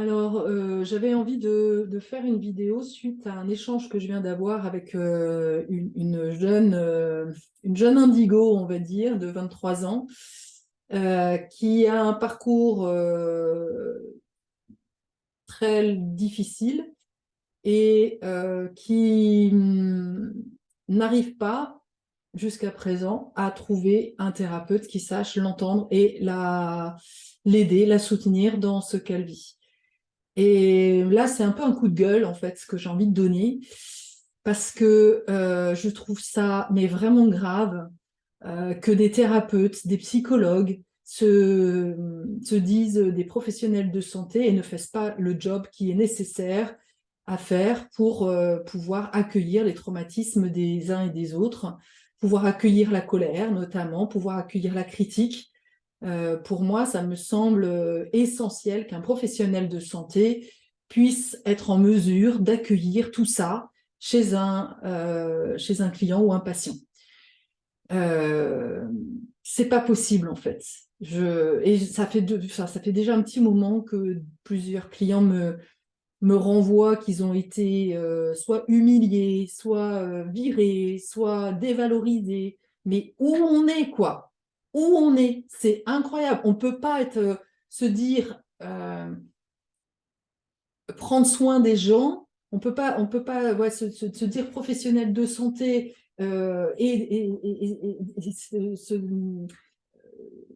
Alors, j'avais envie de faire une vidéo suite à un échange que je viens d'avoir avec une jeune indigo, on va dire, de 23 ans, qui a un parcours très difficile et qui n'arrive pas, jusqu'à présent, à trouver un thérapeute qui sache l'entendre et l'aider, la soutenir dans ce qu'elle vit. Et là, c'est un peu un coup de gueule, en fait, ce que j'ai envie de donner, parce que je trouve ça mais vraiment grave que des thérapeutes, des psychologues se disent des professionnels de santé et ne fassent pas le job qui est nécessaire à faire pour pouvoir accueillir les traumatismes des uns et des autres, pouvoir accueillir la colère notamment, pouvoir accueillir la critique. Pour moi, ça me semble essentiel qu'un professionnel de santé puisse être en mesure d'accueillir tout ça chez un client ou un patient. Euh, c'est pas possible en fait. Et ça fait déjà un petit moment que plusieurs clients me renvoient qu'ils ont été soit humiliés, soit virés, soit dévalorisés. Mais où on est, quoi? Où on est? C'est incroyable. On peut pas se dire prendre soin des gens. On peut pas ouais, se dire professionnel de santé et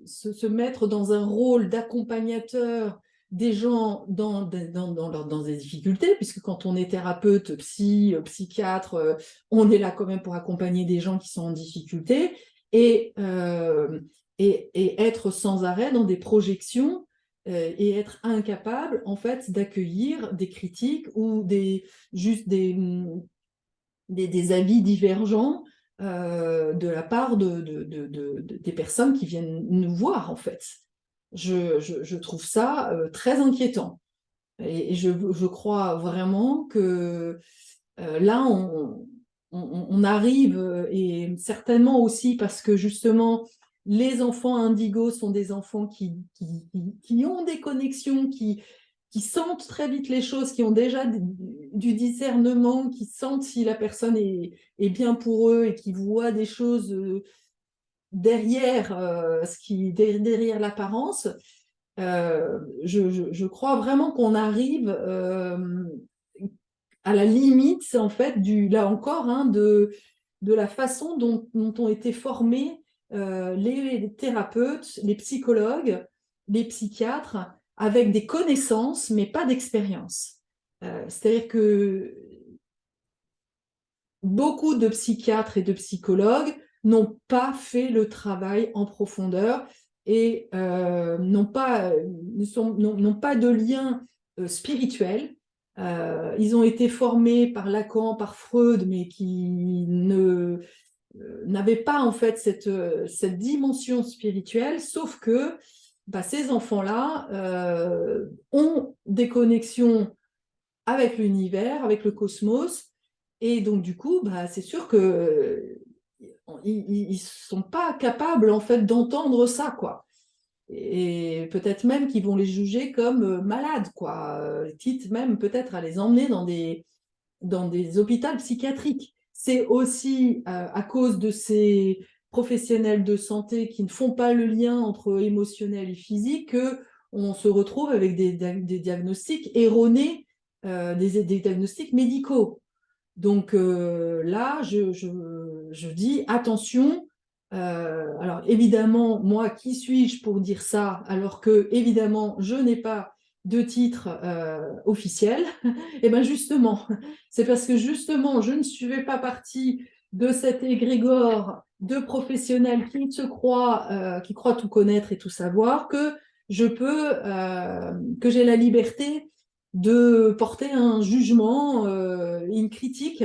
se mettre dans un rôle d'accompagnateur des gens dans des difficultés, puisque quand on est thérapeute, psychiatre, on est là quand même pour accompagner des gens qui sont en difficulté, et, euh, et être sans arrêt dans des projections et être incapable en fait d'accueillir des critiques ou juste des avis divergents de la part des personnes qui viennent nous voir, en fait. Je trouve ça très inquiétant. Et je crois vraiment que là, on arrive, et certainement aussi parce que justement, les enfants indigos sont des enfants qui ont des connexions, qui sentent très vite les choses, qui ont déjà du discernement, qui sentent si la personne est bien pour eux et qui voient des choses derrière, derrière l'apparence. Je crois vraiment qu'on arrive à la limite, en fait, là encore, hein, de la façon dont ont été formés les thérapeutes, les psychologues, les psychiatres, avec des connaissances, mais pas d'expérience. C'est-à-dire que beaucoup de psychiatres et de psychologues n'ont pas fait le travail en profondeur et n'ont pas de lien spirituel. Ils ont été formés par Lacan, par Freud, mais qui n'avaient pas en fait cette dimension spirituelle, sauf que ces enfants-là ont des connexions avec l'univers, avec le cosmos, et donc du coup, c'est sûr que ils sont pas capables en fait d'entendre ça, quoi. Et peut-être même qu'ils vont les juger comme malades, quoi, quitte même peut-être à les emmener dans des hôpitaux psychiatriques. C'est aussi à cause de ces professionnels de santé qui ne font pas le lien entre émotionnel et physique que on se retrouve avec des diagnostics erronés, des diagnostics médicaux. Donc là, je dis attention. Alors évidemment, moi, qui suis-je pour dire ça alors que évidemment, je n'ai pas de titre officiel? Et bien justement, c'est parce que justement, je ne fais pas partie de cet égrégore de professionnels qui croient tout connaître et tout savoir, que j'ai la liberté de porter un jugement, une critique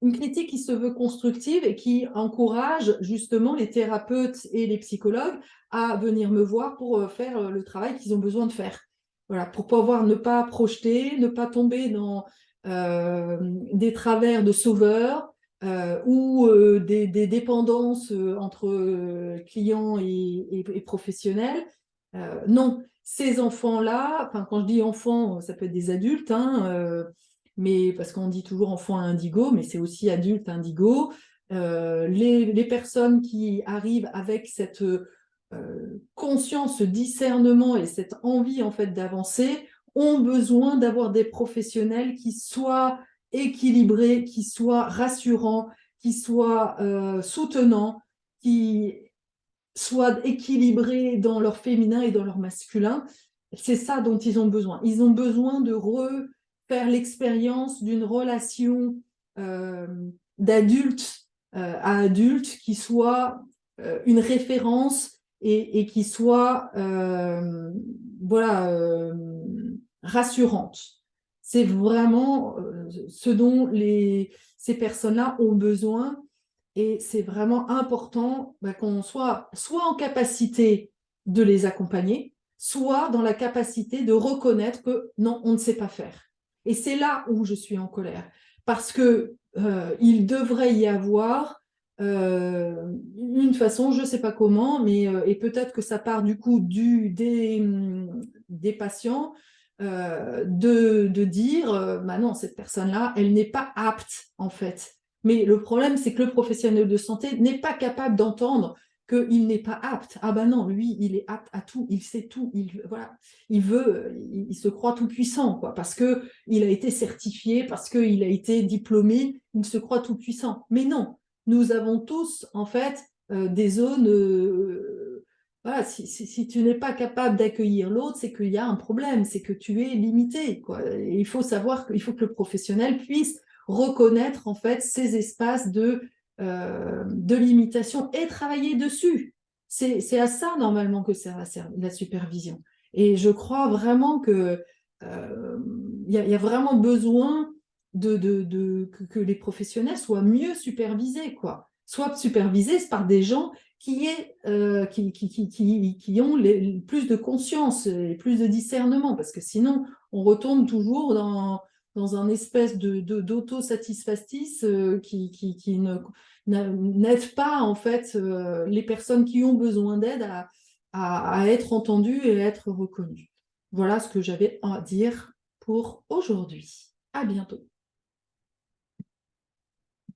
qui se veut constructive et qui encourage justement les thérapeutes et les psychologues à venir me voir pour faire le travail qu'ils ont besoin de faire. Voilà, pour pouvoir ne pas projeter, ne pas tomber dans des travers de sauveurs ou des dépendances entre clients et professionnels. Non, ces enfants-là, enfin, quand je dis enfants, ça peut être des adultes, hein, mais parce qu'on dit toujours enfants indigo, mais c'est aussi adultes indigo. Les personnes qui arrivent avec cette conscience, ce discernement et cette envie en fait d'avancer ont besoin d'avoir des professionnels qui soient équilibrés, qui soient rassurants, qui soient soutenants, qui soient équilibrés dans leur féminin et dans leur masculin. C'est ça dont ils ont besoin. Ils ont besoin de refaire l'expérience d'une relation euh, d'adulte à adulte qui soit une référence et qui soit voilà, rassurante. C'est vraiment ce dont ces personnes-là ont besoin et c'est vraiment important qu'on soit en capacité de les accompagner, soit dans la capacité de reconnaître que non, on ne sait pas faire. Et c'est là où je suis en colère, parce que il devrait y avoir une façon, je ne sais pas comment, mais et peut-être que ça part du coup des patients, de dire, bah non, cette personne-là, elle n'est pas apte en fait. Mais le problème, c'est que le professionnel de santé n'est pas capable d'entendre qu'il n'est pas apte. Ah ben non, lui, il est apte à tout, il sait tout, voilà, il se croit tout puissant, quoi, parce qu'il a été certifié, parce qu'il a été diplômé, il se croit tout puissant. Mais non, nous avons tous, en fait, des zones. Voilà, si tu n'es pas capable d'accueillir l'autre, c'est qu'il y a un problème, c'est que tu es limité, quoi. Et il faut savoir qu'il faut que le professionnel puisse reconnaître en fait ces espaces de limitation et travailler dessus. C'est à ça normalement que sert la supervision. Et je crois vraiment que y a vraiment besoin que les professionnels soient mieux supervisés, quoi. Soit supervisés par des gens qui ont plus de conscience et plus de discernement, parce que sinon, on retombe toujours dans un espèce d'autosatisfaction qui n'aide pas en fait les personnes qui ont besoin d'aide à être entendues et à être reconnues. Voilà ce que j'avais à dire pour aujourd'hui. À bientôt.